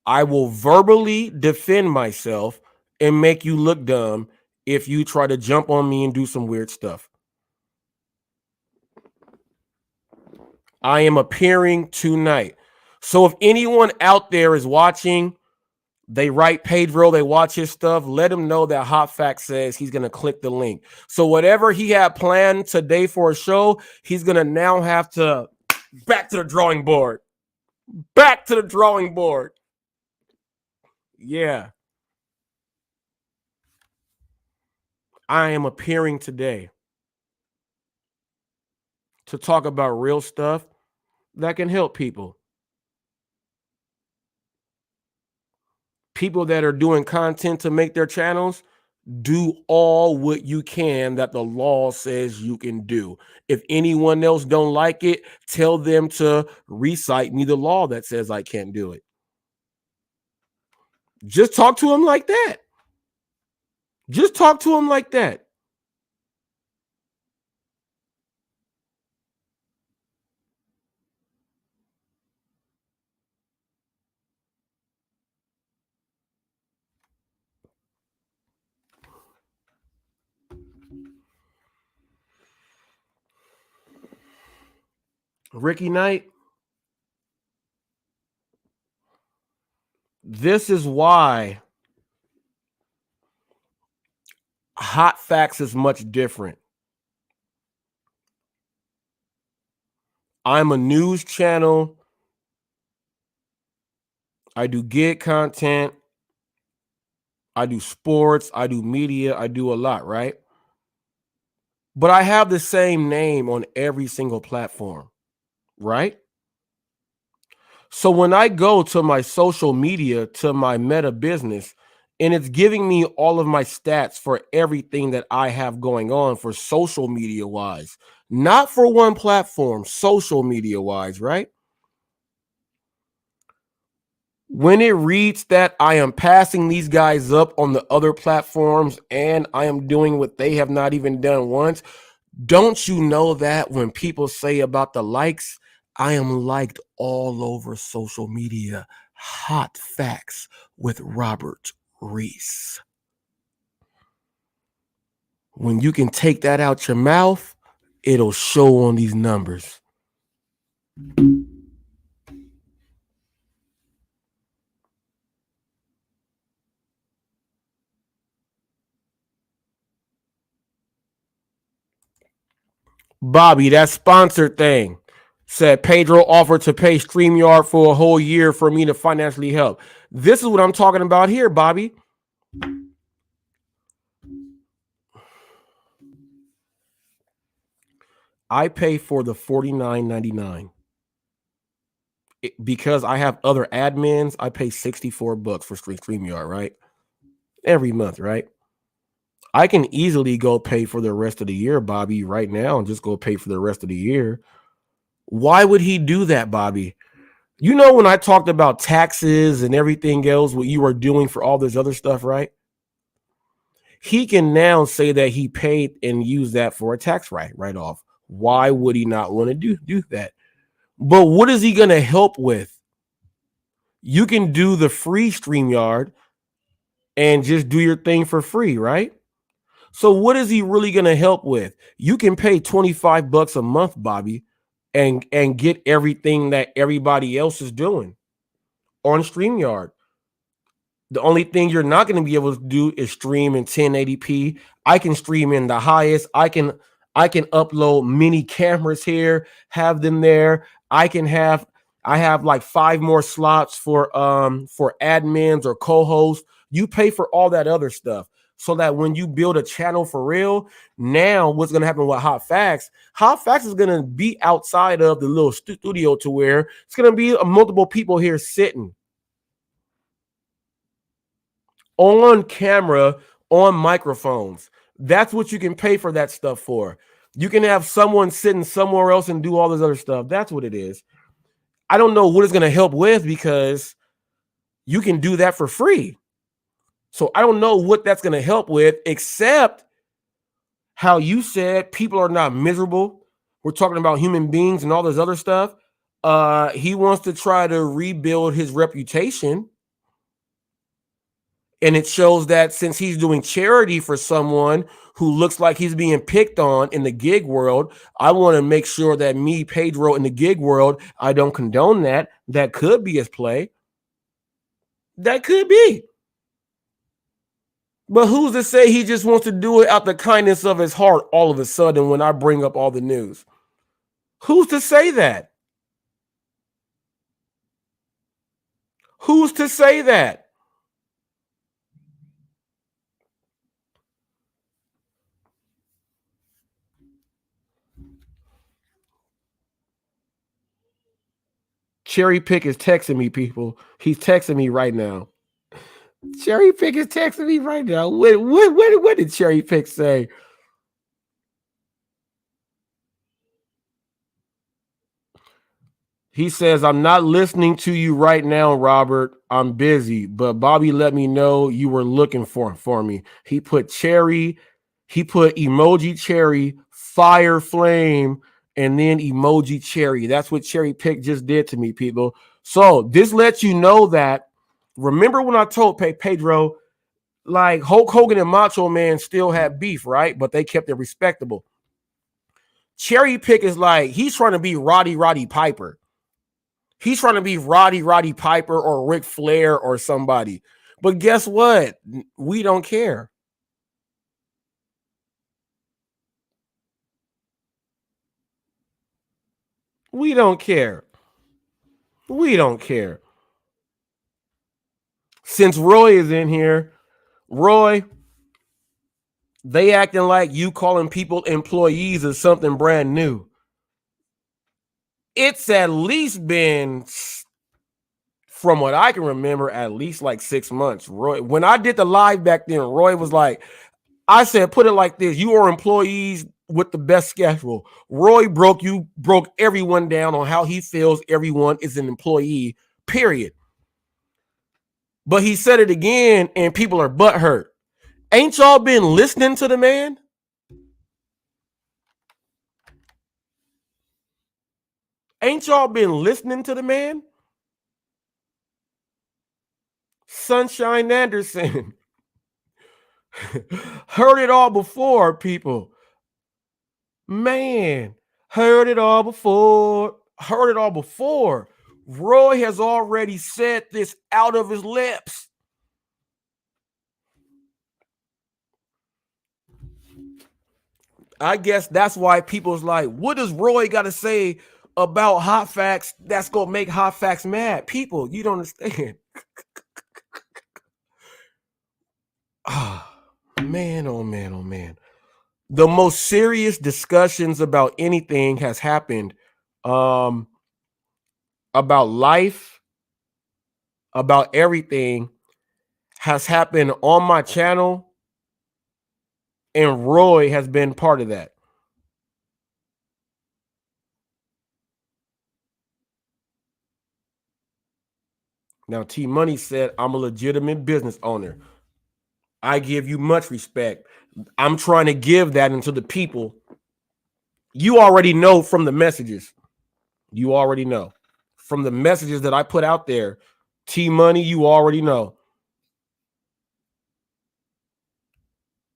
Speaker 1: I will verbally defend myself and make you look dumb if you try to jump on me and do some weird stuff. I am appearing tonight. So if anyone out there is watching, they write Pedro, they watch his stuff, let him know that HotFacts says he's going to click the link. So whatever he had planned today for a show, he's going to now have to back to the drawing board. Back to the drawing board. Yeah. I am appearing today to talk about real stuff that can help people. People that are doing content to make their channels, do all what you can that the law says you can do. If anyone else don't like it, tell them to recite me the law that says I can't do it. Just talk to them like that. Just talk to them like that. Ricky Knight, this is why HotFacts is much different. I'm a news channel. I do gig content. I do sports. I do media. I do a lot, right? But I have the same name on every single platform, right? So when I go to my social media, to my meta business, and it's giving me all of my stats for everything that I have going on for social media wise, not for one platform, social media wise, right? When it reads that I am passing these guys up on the other platforms and I am doing what they have not even done once, don't you know that when people say about the likes, I am liked all over social media? Hot facts with Robert Reese. When you can take that out your mouth, it'll show on these numbers. Bobby, that sponsored thing said Pedro offered to pay StreamYard for a whole year for me to financially help. This is what I'm talking about here, Bobby. I pay for the $49.99. Because I have other admins, I pay $64 for StreamYard, right? Every month, right? I can easily go pay for the rest of the year, Bobby, right now, and just go pay for the rest of the year. Why would he do that, Bobby? You know, when I talked about taxes and everything else, what you are doing for all this other stuff, right? He can now say that he paid and use that for a tax write-off. Why would he not want to do that? But what is he going to help with? You can do the free StreamYard and just do your thing for free, right? So what is he really going to help with? You can pay $25 a month, Bobby, and get everything that everybody else is doing on StreamYard. The only thing you're not going to be able to do is stream in 1080p. I can stream in the highest. I can upload mini cameras here, have them there. I have like 5 more slots for admins or co-hosts. You pay for all that other stuff so that when you build a channel for real, now what's going to happen with Hot Facts is going to be outside of the little studio to where it's going to be multiple people here sitting on camera, on microphones. That's what you can pay for that stuff for. You can have someone sitting somewhere else and do all this other stuff. That's what it is. I don't know what it's going to help with because you can do that for free. So I don't know what that's going to help with, except how you said people are not miserable. We're talking about human beings and all this other stuff. He wants to try to rebuild his reputation. And it shows that since he's doing charity for someone who looks like he's being picked on in the gig world, I want to make sure that me, Pedro, in the gig world, I don't condone that. That could be his play. That could be. But who's to say he just wants to do it out the kindness of his heart all of a sudden when I bring up all the news? Who's to say that? Who's to say that? Cherry Pick is texting me, people. He's texting me right now. Cherry Pick is texting me right now. What did Cherry Pick say? He says, I'm not listening to you right now, Robert. I'm busy, but Bobby let me know you were looking for me. He put cherry, he put emoji cherry, fire flame, and then emoji cherry. That's what Cherry Pick just did to me, people. So this lets you know that, remember when I told Pedro, like Hulk Hogan and Macho Man still had beef, right? But they kept it respectable. Cherry Pick is like, he's trying to be Roddy Piper. He's trying to be Roddy Piper or Ric Flair or somebody. But guess what? We don't care. We don't care. We don't care. Since Roy is in here, Roy, they acting like you calling people employees is something brand new. It's at least been from what I can remember, at least like 6 months. Roy, when I did the live back then, Roy was like, I said, put it like this: you are employees with the best schedule. Roy broke everyone down on how he feels everyone is an employee, period. But he said it again, and people are butthurt. Ain't y'all been listening to the man? Ain't y'all been listening to the man? Sunshine Anderson. Heard it all before, people. Man, heard it all before. Heard it all before. Roy has already said this out of his lips. I guess that's why people's like, what does Roy got to say about hot facts that's going to make hot facts mad? People, you don't understand. Man, oh man, oh man. The most serious discussions about anything has happened about life, about everything has happened on my channel, and Roy has been part of that. Now, T Money said, I'm a legitimate business owner. I give you much respect. I'm trying to give that into the people. You already know from the messages. You already know from the messages that I put out there. T Money, you already know.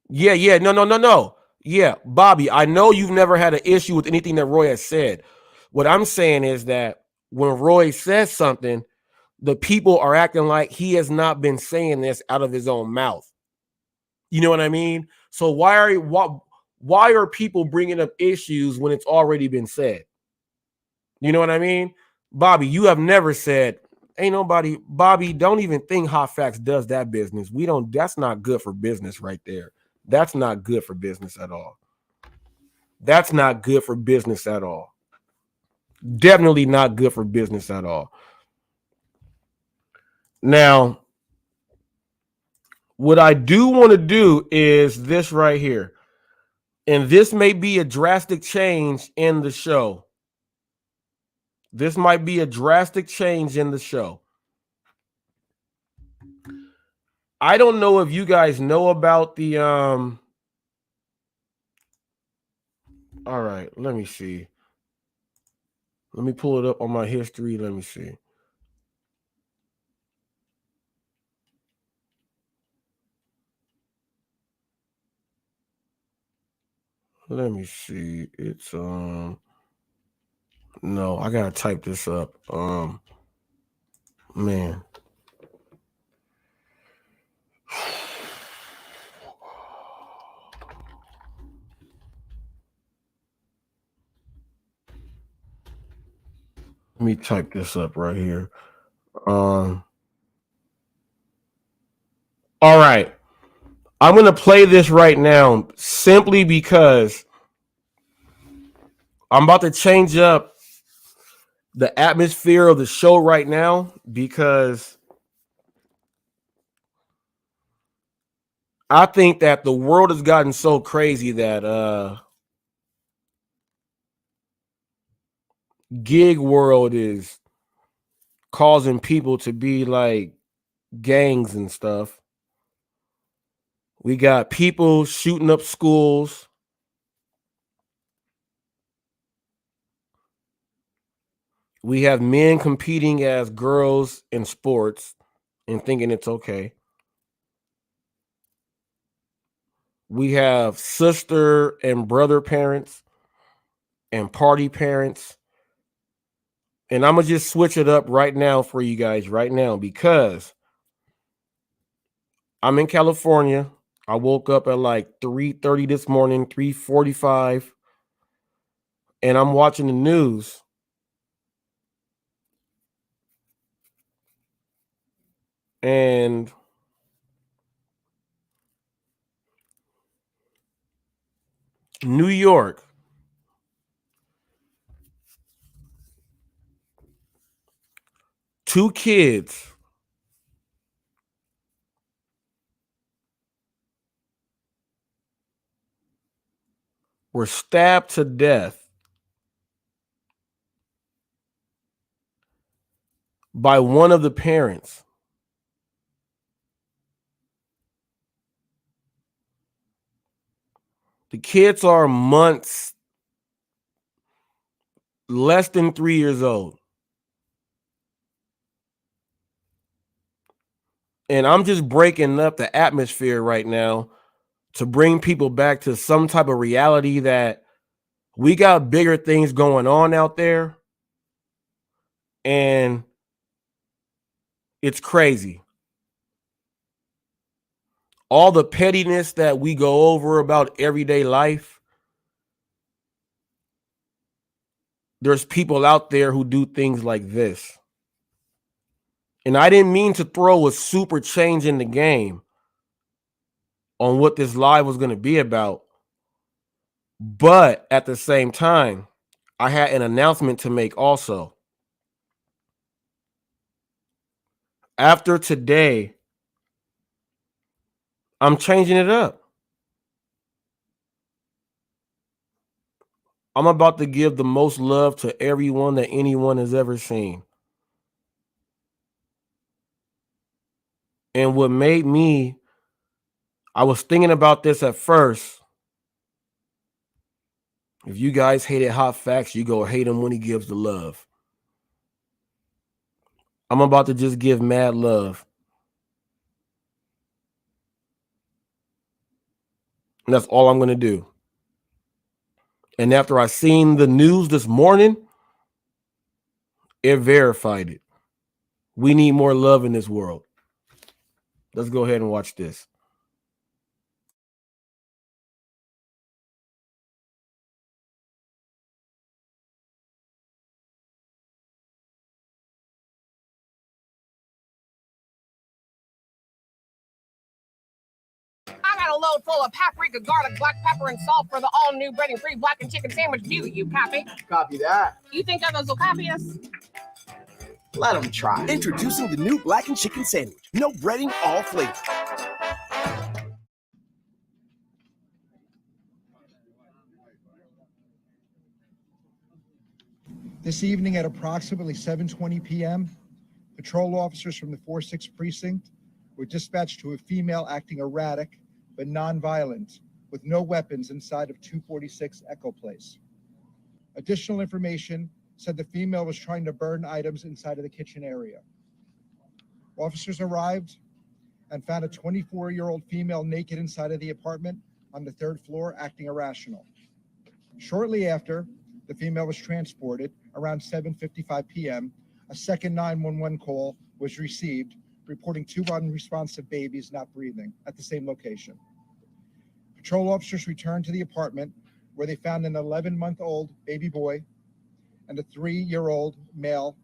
Speaker 1: Yeah. No. Yeah, Bobby, I know you've never had an issue with anything that Roy has said. What I'm saying is that when Roy says something, the people are acting like he has not been saying this out of his own mouth. You know what I mean? So why are people bringing up issues when it's already been said? You know what I mean? Bobby, you have never said, ain't nobody, Bobby, don't even think Hot Facts does that business. We don't, that's not good for business right there. That's not good for business at all. That's not good for business at all. Definitely not good for business at all. Now, what I do want to do is this right here. And this may be a drastic change in the show. This might be a drastic change in the show. I don't know if you guys know about the all right, let me see. Let me pull it up on my history. Let me see. Let me see. It's no, I gotta type this up. Man. Let me type this up right here. All right. I'm going to play this right now simply because I'm about to change up the atmosphere of the show right now because I think that the world has gotten so crazy that gig world is causing people to be like gangs and stuff. We got people shooting up schools. We have men competing as girls in sports and thinking it's okay. We have sister and brother parents and party parents. And I'm going to just switch it up right now for you guys right now because I'm in California. I woke up at like 3:30 this morning, 3:45, and I'm watching the news. And New York, 2 kids were stabbed to death by one of the parents. The kids are months, less than 3 years old. And I'm just breaking up the atmosphere right now to bring people back to some type of reality that we got bigger things going on out there. And it's crazy. All the pettiness that we go over about everyday life, there's people out there who do things like this. And I didn't mean to throw a super change in the game on what this live was going to be about. But at the same time, I had an announcement to make also. After today, I'm changing it up. I'm about to give the most love to everyone that anyone has ever seen. And what made me, I was thinking about this at first. If you guys hated Hot Facts, you go hate him when he gives the love. I'm about to just give mad love. And that's all I'm going to do. And after I seen the news this morning, it verified it. We need more love in this world. Let's go ahead and watch this.
Speaker 4: I got a load full of paprika, garlic, black pepper, and salt for the all-new breading-free blackened chicken sandwich. Do you copy?
Speaker 5: Copy that.
Speaker 4: You think others will copy us?
Speaker 5: Let them try.
Speaker 6: Introducing the new blackened chicken sandwich. No breading, all flavor.
Speaker 7: This evening at approximately 7:20 p.m., patrol officers from the 4-6 precinct were dispatched to a female acting erratic but non-violent with no weapons inside of 246 Echo Place. Additional information said the female was trying to burn items inside of the kitchen area. Officers arrived and found a 24-year-old female naked inside of the apartment on the 3rd floor acting irrational. Shortly after, the female was transported. Around 7:55 p.m., a second 911 call was received reporting 2 unresponsive babies not breathing at the same location. Patrol officers returned to the apartment where they found an 11-month-old baby boy and a 3-year-old male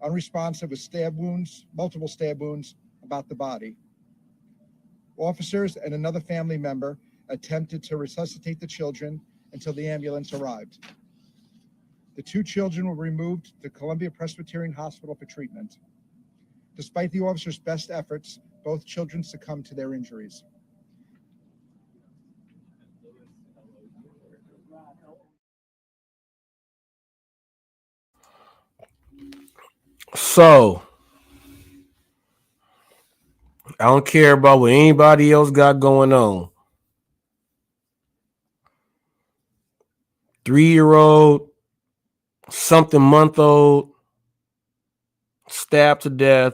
Speaker 7: unresponsive with stab wounds, multiple stab wounds about the body. Officers and another family member attempted to resuscitate the children until the ambulance arrived. The 2 children were removed to Columbia Presbyterian Hospital for treatment. Despite the officers' best efforts, both children succumbed to their injuries.
Speaker 1: So, I don't care about what anybody else got going on. 3-year-old, something month old, stabbed to death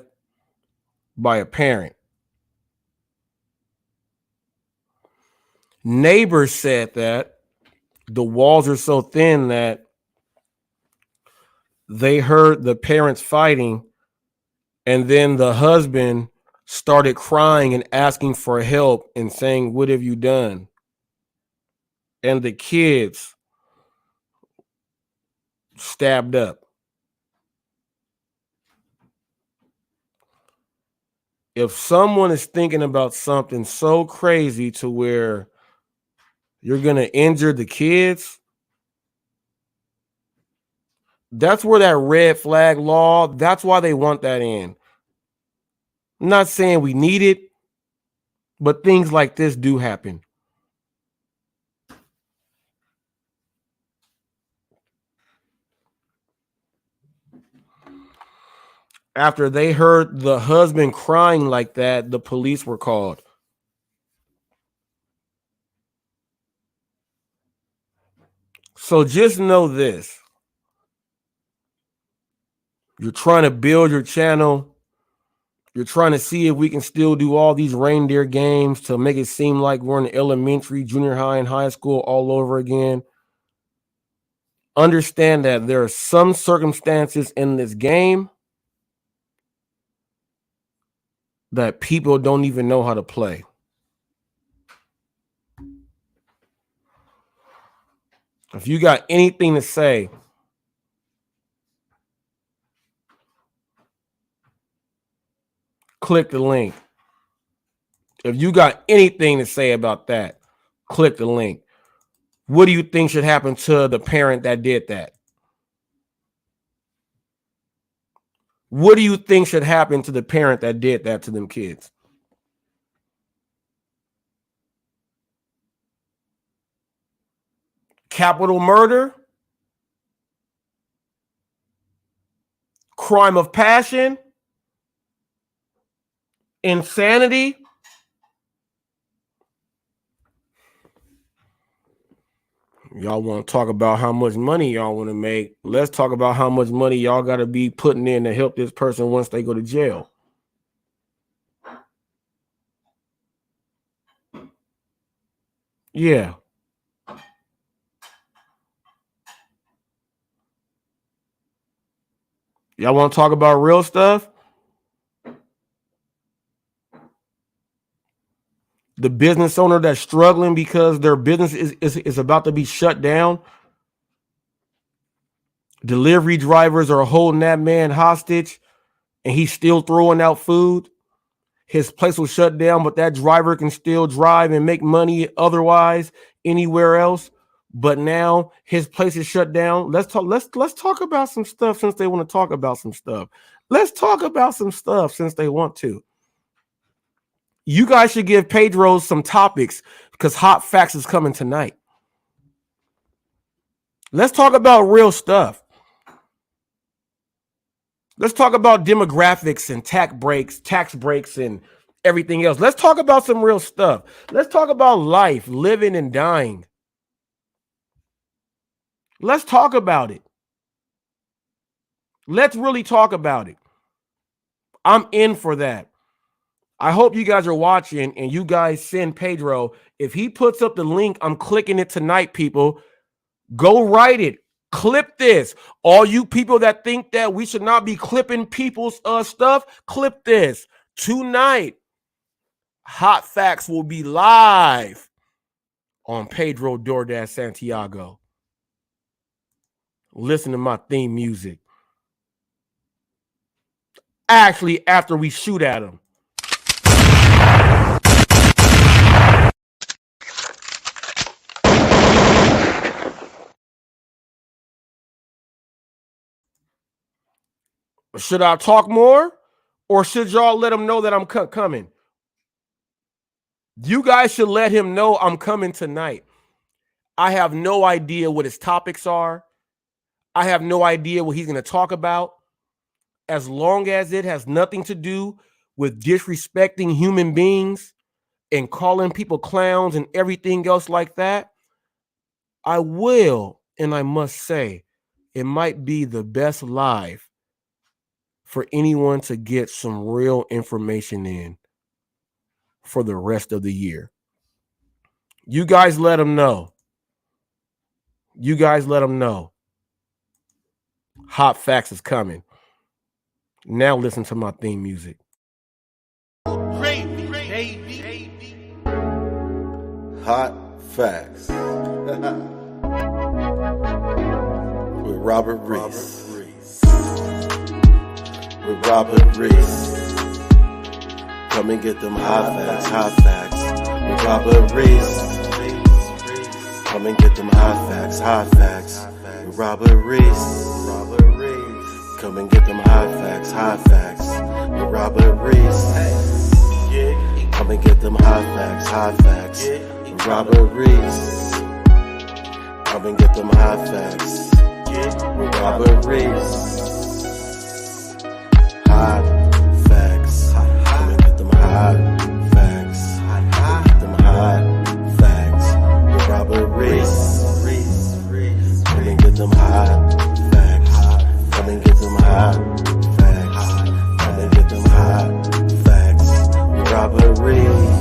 Speaker 1: by a parent. Neighbors said that the walls are so thin that they heard the parents fighting, and then the husband started crying and asking for help and saying, "What have you done?" And the kids stabbed up. If someone is thinking about something so crazy to where you're going to injure the kids, That's where that red flag law, that's why they want that in. I'm not saying we need it, but things like this do happen. After they heard the husband crying like that, the police were called. So just know this. You're trying to build your channel. You're trying to see if we can still do all these reindeer games to make it seem like we're in elementary, junior high, and high school all over again. Understand that there are some circumstances in this game that people don't even know how to play. If you got anything to say, click the link. If you got anything to say about that, click the link. What do you think should happen to the parent that did that? What do you think should happen to the parent that did that to them kids? Capital murder? Crime of passion? Insanity? Y'all want to talk about how much money y'all want to make. Let's talk about how much money y'all got to be putting in to help this person once they go to jail. Yeah. Y'all want to talk about real stuff? The business owner that's struggling because their business is about to be shut down. Delivery drivers are holding that man hostage and he's still throwing out food. His place was shut down, but that driver can still drive and make money otherwise anywhere else. But now his place is shut down. Let's talk about some stuff since they want to talk about some stuff. Let's talk about some stuff since they want to. You guys should give Pedro some topics because Hot Facts is coming tonight. Let's talk about real stuff. Let's talk about demographics and tax breaks and everything else. Let's talk about some real stuff. Let's talk about life, living and dying. Let's talk about it. Let's really talk about it. I'm in for that. I hope you guys are watching and you guys send Pedro. If he puts up the link, I'm clicking it tonight, people. Go write it. Clip this. All you people that think that we should not be clipping people's stuff, clip this. Tonight, Hot Facts will be live on Pedro DoorDash Santiago. Listen to my theme music. Actually, after we shoot at him. Should I talk more or should y'all let him know that I'm coming? You guys should let him know I'm coming tonight. I have no idea what his topics are. I have no idea what he's going to talk about. As long as it has nothing to do with disrespecting human beings and calling people clowns and everything else like that, I will, and I must say, it might be the best live for anyone to get some real information in for the rest of the year. You guys let them know. You guys let them know. Hot Facts is coming. Now listen to my theme music.
Speaker 3: Hot Facts with Robert Reese. With Robert Reese. Come and get them hot facts with Robert Reese. Come and get them hot facts with Robert Reese. Come and get them hot facts with Robert Reese. Come and get them hot facts with Robert Reese. Come and get them hot facts with Robert Reese. Hot facts. Come and get them hot facts. Come and get them hot facts with Robert Reese. Come and get them hot facts. Come and get them hot facts. Come and get them hot facts with Robert Reese.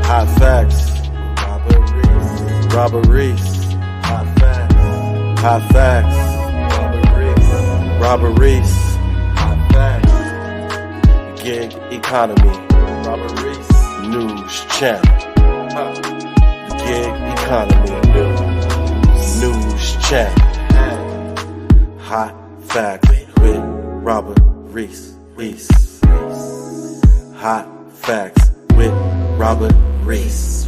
Speaker 3: Hot facts. Robert Reese. Hot facts. Hot facts. Robert Reese. Hot facts. Gig economy. Robert Reese. News channel. Gig economy. News channel. Hot facts with Robert Reese. Hot facts with Robert Reese.